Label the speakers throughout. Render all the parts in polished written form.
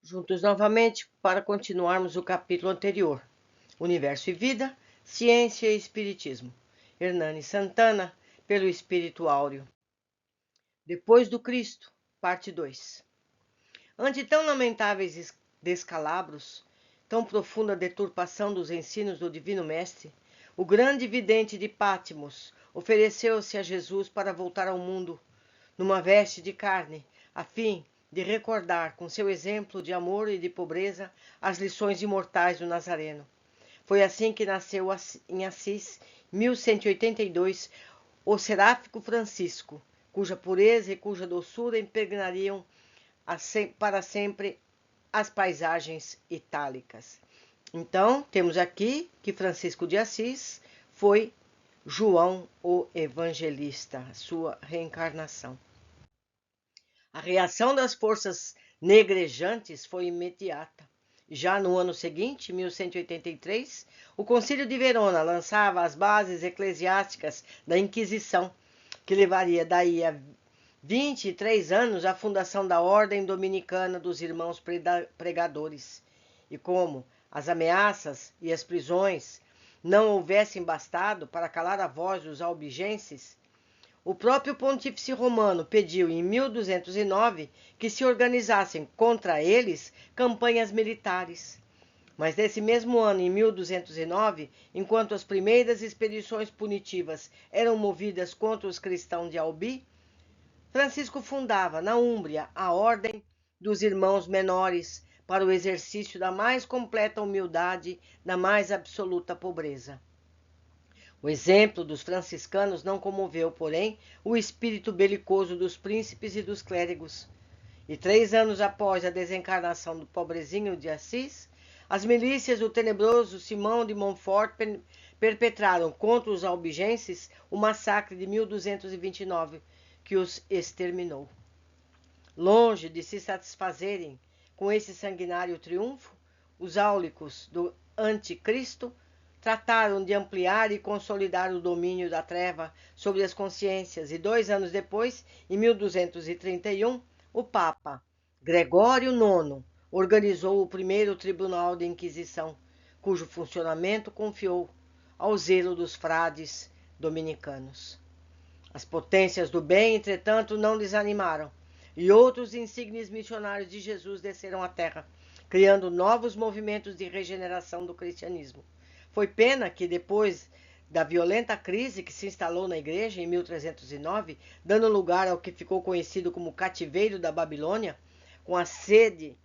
Speaker 1: Juntos novamente para continuarmos o capítulo anterior. Universo e Vida, Ciência e Espiritismo. Hernani Santana, pelo Espírito Áureo. Depois do Cristo, parte 2. Ante tão lamentáveis descalabros, tão profunda deturpação dos ensinos do Divino Mestre, o grande vidente de Pátmos ofereceu-se a Jesus para voltar ao mundo, numa veste de carne, a fim de recordar, com seu exemplo de amor e de pobreza, as lições imortais do Nazareno. Foi assim que nasceu em Assis, 1182, o seráfico Francisco, cuja pureza e cuja doçura impregnariam para sempre as paisagens itálicas. Então, temos aqui que Francisco de Assis foi João o Evangelista, sua reencarnação. A reação das forças negrejantes foi imediata. Já no ano seguinte, 1183, o Concílio de Verona lançava as bases eclesiásticas da Inquisição, que levaria daí a 23 anos à fundação da Ordem Dominicana dos Irmãos Pregadores. E como as ameaças e as prisões não houvessem bastado para calar a voz dos albigenses, o próprio Pontífice Romano pediu em 1209 que se organizassem contra eles campanhas militares. Mas nesse mesmo ano, em 1209, enquanto as primeiras expedições punitivas eram movidas contra os cristãos de Albi, Francisco fundava na Úmbria a Ordem dos Irmãos Menores para o exercício da mais completa humildade, da mais absoluta pobreza. O exemplo dos franciscanos não comoveu, porém, o espírito belicoso dos príncipes e dos clérigos. E 3 anos após a desencarnação do pobrezinho de Assis, as milícias do tenebroso Simão de Montfort perpetraram contra os albigenses o massacre de 1229, que os exterminou. Longe de se satisfazerem com esse sanguinário triunfo, os áulicos do anticristo trataram de ampliar e consolidar o domínio da treva sobre as consciências e 2 anos depois, em 1231, o Papa Gregório IX organizou o primeiro Tribunal de Inquisição, cujo funcionamento confiou ao zelo dos frades dominicanos. As potências do bem, entretanto, não desanimaram, e outros insignes missionários de Jesus desceram à terra, criando novos movimentos de regeneração do cristianismo. Foi pena que, depois da violenta crise que se instalou na igreja em 1309, dando lugar ao que ficou conhecido como cativeiro da Babilônia, com a sede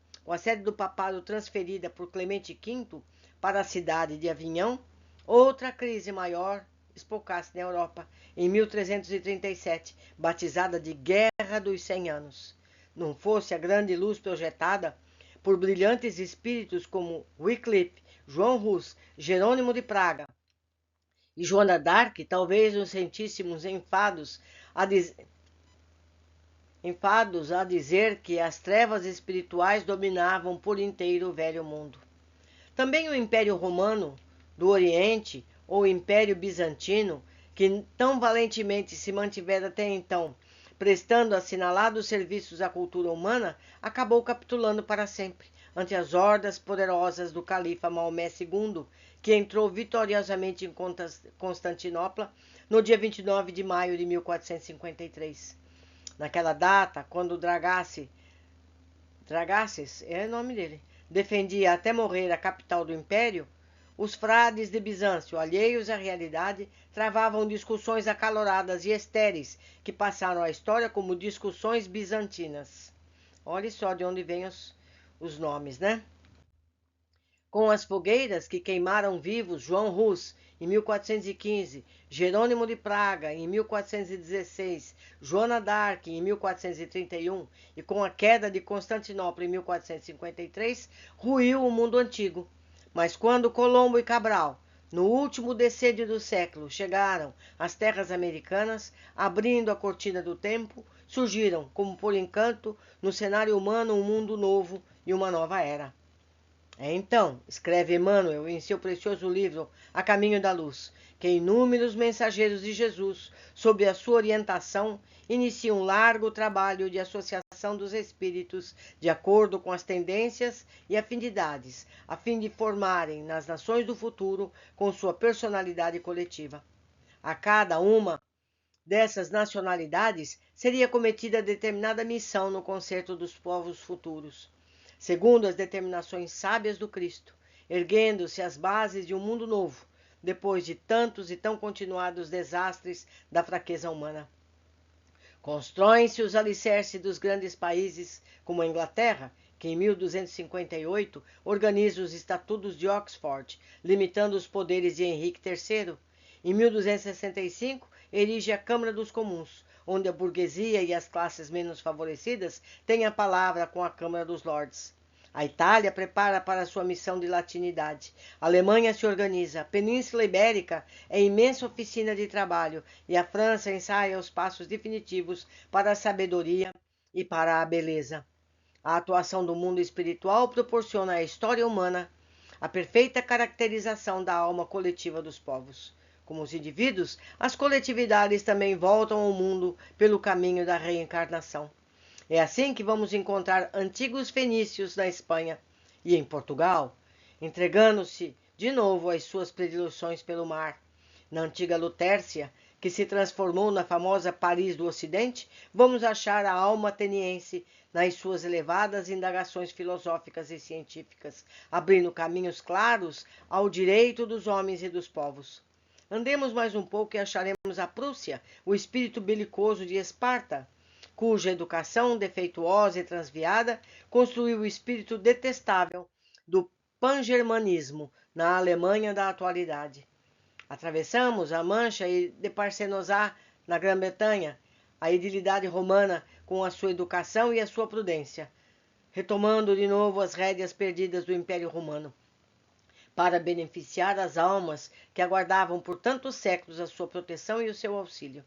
Speaker 1: do papado transferida por Clemente V para a cidade de Avignon, outra crise maior espocasse na Europa em 1337, batizada de Guerra dos 100 Anos. Não fosse a grande luz projetada por brilhantes espíritos como Wycliffe, João Hus, Jerônimo de Praga e Joana d'Arc, talvez nos sentíssemos enfados a dizer que as trevas espirituais dominavam por inteiro o velho mundo. Também o Império Romano do Oriente, ou Império Bizantino, que tão valentemente se mantivera até então, prestando assinalados serviços à cultura humana, acabou capitulando para sempre ante as hordas poderosas do califa Maomé II, que entrou vitoriosamente em Constantinopla no dia 29 de maio de 1453. Naquela data, quando Dragaces é o nome dele, defendia até morrer a capital do império, os frades de Bizâncio, alheios à realidade, travavam discussões acaloradas e estéreis que passaram à história como discussões bizantinas. Olha só de onde vêm os nomes, né? Com as fogueiras que queimaram vivos João Hus em 1415, Jerônimo de Praga em 1416, Joana d'Arc em 1431 e com a queda de Constantinopla em 1453, ruiu o mundo antigo. Mas quando Colombo e Cabral, no último decênio do século, chegaram às terras americanas, abrindo a cortina do tempo, surgiram, como por encanto, no cenário humano um mundo novo e uma nova era. É então, escreve Emmanuel em seu precioso livro A Caminho da Luz, que inúmeros mensageiros de Jesus, sob a sua orientação, iniciam um largo trabalho de associação dos espíritos de acordo com as tendências e afinidades, a fim de formarem nas nações do futuro com sua personalidade coletiva. A cada uma dessas nacionalidades seria cometida determinada missão no concerto dos povos futuros, segundo as determinações sábias do Cristo, erguendo-se as bases de um mundo novo, depois de tantos e tão continuados desastres da fraqueza humana. Constroem-se os alicerces dos grandes países, como a Inglaterra, que em 1258 organiza os Estatutos de Oxford, limitando os poderes de Henrique III. Em 1265, erige a Câmara dos Comuns, onde a burguesia e as classes menos favorecidas têm a palavra com a Câmara dos Lordes. A Itália prepara para sua missão de latinidade. A Alemanha se organiza. A Península Ibérica é imensa oficina de trabalho e a França ensaia os passos definitivos para a sabedoria e para a beleza. A atuação do mundo espiritual proporciona à história humana a perfeita caracterização da alma coletiva dos povos. Como os indivíduos, as coletividades também voltam ao mundo pelo caminho da reencarnação. É assim que vamos encontrar antigos fenícios na Espanha e em Portugal, entregando-se de novo às suas predileções pelo mar. Na antiga Lutércia, que se transformou na famosa Paris do Ocidente, vamos achar a alma ateniense nas suas elevadas indagações filosóficas e científicas, abrindo caminhos claros ao direito dos homens e dos povos. Andemos mais um pouco e acharemos a Prússia, o espírito belicoso de Esparta, cuja educação defeituosa e transviada construiu o espírito detestável do pangermanismo na Alemanha da atualidade. Atravessamos a Mancha e de Parcenosá, na Grã-Bretanha, a idilidade romana com a sua educação e a sua prudência, retomando de novo as rédeas perdidas do Império Romano, para beneficiar as almas que aguardavam por tantos séculos a sua proteção e o seu auxílio.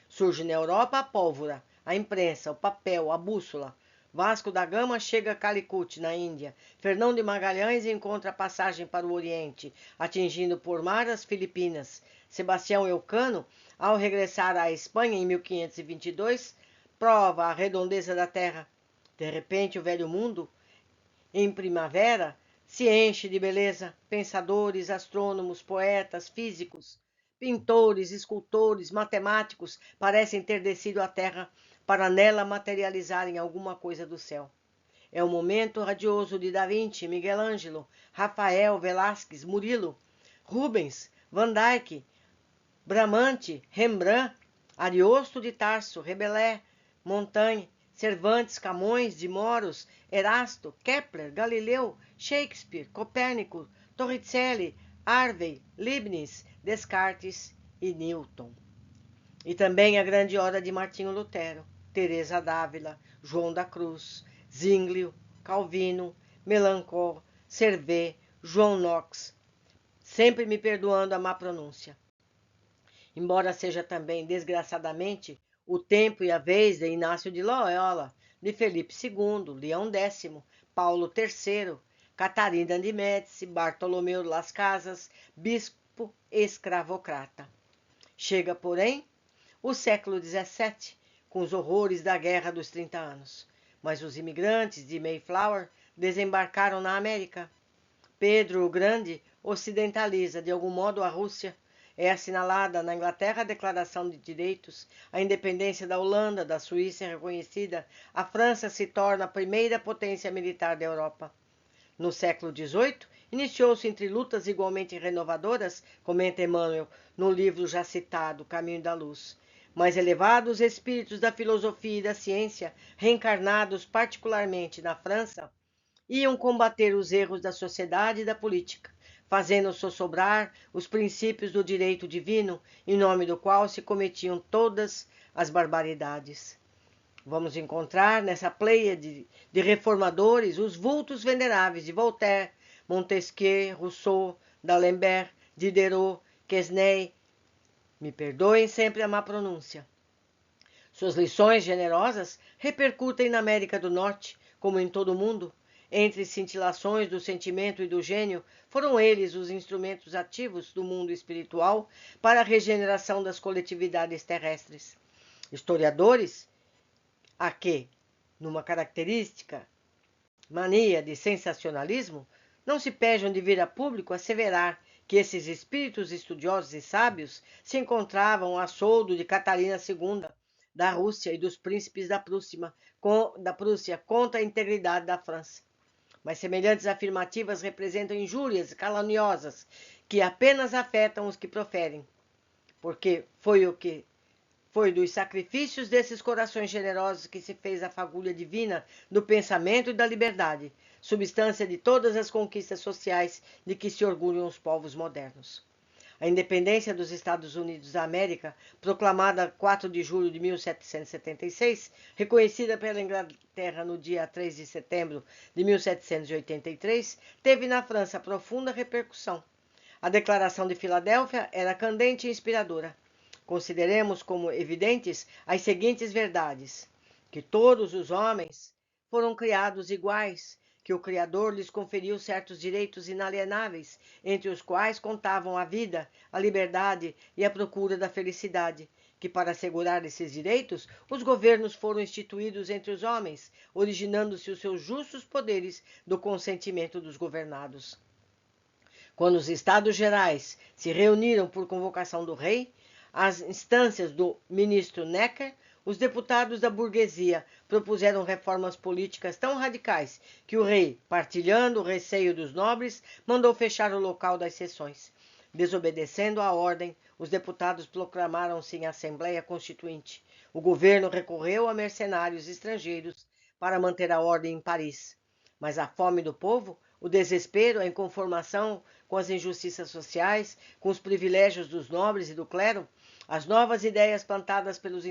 Speaker 1: Surge na Europa a pólvora, a imprensa, o papel, a bússola. Vasco da Gama chega a Calicut, na Índia. Fernão de Magalhães encontra a passagem para o Oriente, atingindo por mar as Filipinas. Sebastião Elcano, ao regressar à Espanha em 1522, prova a redondeza da terra. De repente, o velho mundo, em primavera, se enche de beleza. Pensadores, astrônomos, poetas, físicos, pintores, escultores, matemáticos parecem ter descido à terra para nela materializarem alguma coisa do céu. É o momento radioso de Da Vinci, Miguel Ângelo, Rafael, Velázquez, Murilo, Rubens, Van Dyck, Bramante, Rembrandt, Ariosto de Tarso, Rabelais, Montaigne, Cervantes, Camões, de Moros, Erasto, Kepler, Galileu, Shakespeare, Copérnico, Torricelli, Harvey, Leibniz, Descartes e Newton. E também a grande obra de Martinho Lutero, Teresa d'Ávila, João da Cruz, Zwinglio, Calvino, Melanchthon, Servet, João Knox, sempre me perdoando a má pronúncia. Embora seja também, desgraçadamente, o tempo e a vez de Inácio de Loyola, de Felipe II, Leão X, Paulo III, Catarina de Médici, Bartolomeu Las Casas, bispo escravocrata. Chega, porém, o século XVII, com os horrores da Guerra dos 30 Anos. Mas os imigrantes de Mayflower desembarcaram na América. Pedro o Grande ocidentaliza de algum modo a Rússia. É assinalada na Inglaterra a Declaração de Direitos, a independência da Holanda, da Suíça é reconhecida, a França se torna a primeira potência militar da Europa. No século XVIII, iniciou-se entre lutas igualmente renovadoras, comenta Emmanuel no livro já citado, Caminho da Luz. Mais elevados espíritos da filosofia e da ciência, reencarnados particularmente na França, iam combater os erros da sociedade e da política, fazendo sossobrar os princípios do direito divino, em nome do qual se cometiam todas as barbaridades. Vamos encontrar nessa pleiade de reformadores os vultos veneráveis de Voltaire, Montesquieu, Rousseau, D'Alembert, Diderot, Quesnay. Me perdoem sempre a má pronúncia. Suas lições generosas repercutem na América do Norte, como em todo o mundo. entre cintilações do sentimento e do gênio, foram eles os instrumentos ativos do mundo espiritual para a regeneração das coletividades terrestres. Historiadores, a que, numa característica mania de sensacionalismo, não se pejam de vir a público asseverar que esses espíritos estudiosos e sábios se encontravam a soldo de Catarina II, da Rússia e dos príncipes da Prússia contra a integridade da França. Mas semelhantes afirmativas representam injúrias caluniosas que apenas afetam os que proferem, porque foi dos sacrifícios desses corações generosos que se fez a fagulha divina do pensamento e da liberdade, substância de todas as conquistas sociais de que se orgulham os povos modernos. A independência dos Estados Unidos da América, proclamada 4 de julho de 1776, reconhecida pela Inglaterra no dia 3 de setembro de 1783, teve na França profunda repercussão. A Declaração de Filadélfia era candente e inspiradora. Consideremos como evidentes as seguintes verdades: que todos os homens foram criados iguais, que o Criador lhes conferiu certos direitos inalienáveis, entre os quais contavam a vida, a liberdade e a procura da felicidade, que para assegurar esses direitos, os governos foram instituídos entre os homens, originando-se os seus justos poderes do consentimento dos governados. Quando os Estados Gerais se reuniram por convocação do rei, às instâncias do ministro Necker, os deputados da burguesia propuseram reformas políticas tão radicais que o rei, partilhando o receio dos nobres, mandou fechar o local das sessões. Desobedecendo à ordem, os deputados proclamaram-se em Assembleia Constituinte. O governo recorreu a mercenários estrangeiros para manter a ordem em Paris. Mas a fome do povo, o desespero, a inconformação com as injustiças sociais, com os privilégios dos nobres e do clero, as novas ideias plantadas pelos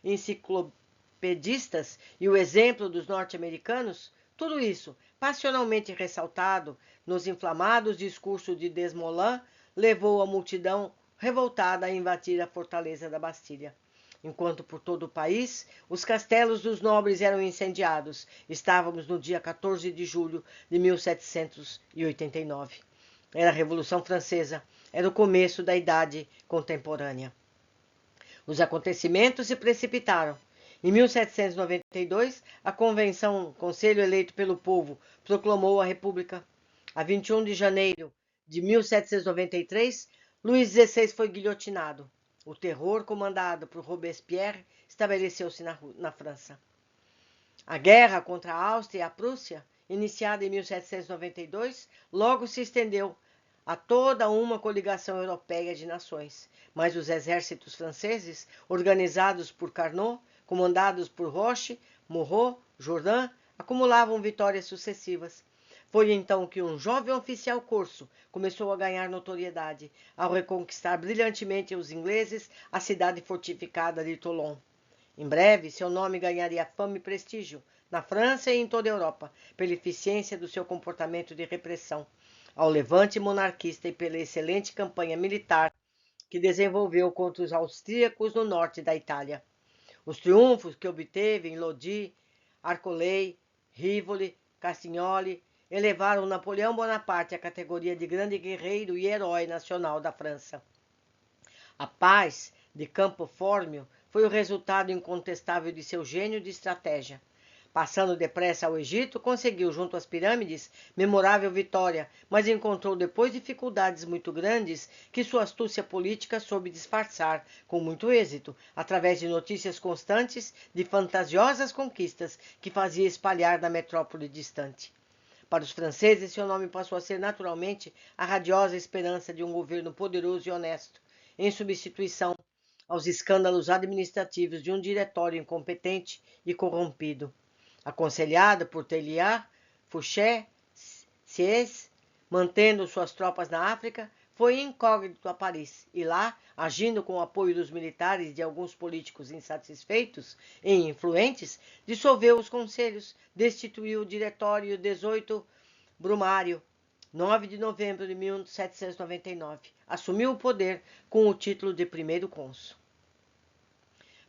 Speaker 1: enciclopedistas e o exemplo dos norte-americanos, tudo isso, passionalmente ressaltado nos inflamados discursos de Desmoulins, levou a multidão revoltada a invadir a fortaleza da Bastilha. Enquanto por todo o país os castelos dos nobres eram incendiados, estávamos no dia 14 de julho de 1789. Era a Revolução Francesa, era o começo da Idade Contemporânea. Os acontecimentos se precipitaram. Em 1792, a Conselho eleito pelo povo, proclamou a República. A 21 de janeiro de 1793, Luís XVI foi guilhotinado. O terror comandado por Robespierre estabeleceu-se na França. A guerra contra a Áustria e a Prússia, iniciada em 1792, logo se estendeu a toda uma coligação europeia de nações, mas os exércitos franceses, organizados por Carnot, comandados por Roche, Moreau, Jourdan, acumulavam vitórias sucessivas. Foi então que um jovem oficial corso começou a ganhar notoriedade, ao reconquistar brilhantemente os ingleses a cidade fortificada de Toulon. Em breve, seu nome ganharia fama e prestígio na França e em toda a Europa, pela eficiência do seu comportamento de repressão ao levante monarquista e pela excelente campanha militar que desenvolveu contra os austríacos no norte da Itália. Os triunfos que obteve em Lodi, Arcolay, Rivoli, Castiglione elevaram Napoleão Bonaparte à categoria de grande guerreiro e herói nacional da França. A paz de Campo Formio foi o resultado incontestável de seu gênio de estratégia. Passando depressa ao Egito, conseguiu, junto às pirâmides, memorável vitória, mas encontrou depois dificuldades muito grandes que sua astúcia política soube disfarçar, com muito êxito, através de notícias constantes de fantasiosas conquistas que fazia espalhar da metrópole distante. Para os franceses, seu nome passou a ser naturalmente a radiosa esperança de um governo poderoso e honesto, em substituição aos escândalos administrativos de um diretório incompetente e corrompido. Aconselhada por Teilhard, Fouché, Sieyès, mantendo suas tropas na África, foi incógnito a Paris e lá, agindo com o apoio dos militares e de alguns políticos insatisfeitos e influentes, dissolveu os conselhos, destituiu o diretório 18 Brumário, 9 de novembro de 1799. Assumiu o poder com o título de primeiro cônsul.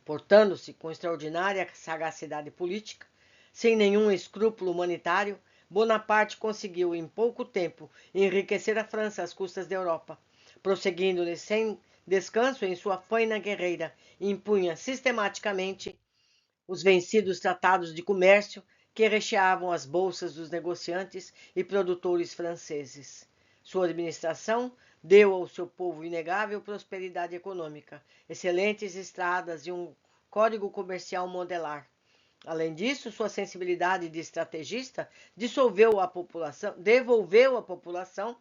Speaker 1: Portando-se com extraordinária sagacidade política, Sem nenhum escrúpulo humanitário, Bonaparte conseguiu, em pouco tempo, enriquecer a França às custas da Europa. Prosseguindo sem descanso em sua faina guerreira, impunha sistematicamente os vencidos tratados de comércio que recheavam as bolsas dos negociantes e produtores franceses. Sua administração deu ao seu povo inegável prosperidade econômica, excelentes estradas e um código comercial modelar. Além disso, sua sensibilidade de estrategista devolveu à população,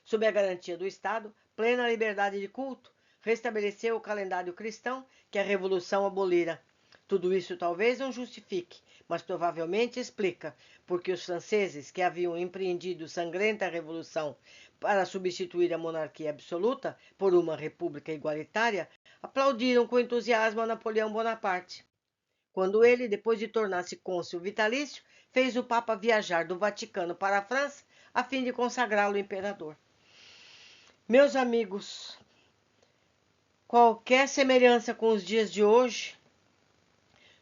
Speaker 1: sob a garantia do Estado, plena liberdade de culto, restabeleceu o calendário cristão que a Revolução abolira. Tudo isso talvez não justifique, mas provavelmente explica porque os franceses, que haviam empreendido sangrenta revolução para substituir a monarquia absoluta por uma república igualitária, aplaudiram com entusiasmo a Napoleão Bonaparte. Quando ele, depois de tornar-se cônsul vitalício, fez o Papa viajar do Vaticano para a França a fim de consagrá-lo imperador. Meus amigos, qualquer semelhança com os dias de hoje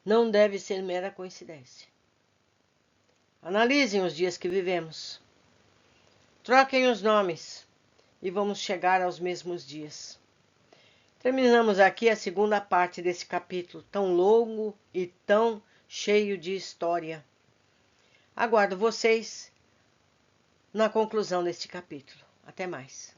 Speaker 1: não deve ser mera coincidência. Analisem os dias que vivemos. Troquem os nomes e vamos chegar aos mesmos dias. Terminamos aqui a segunda parte desse capítulo tão longo e tão cheio de história. Aguardo vocês na conclusão deste capítulo. Até mais.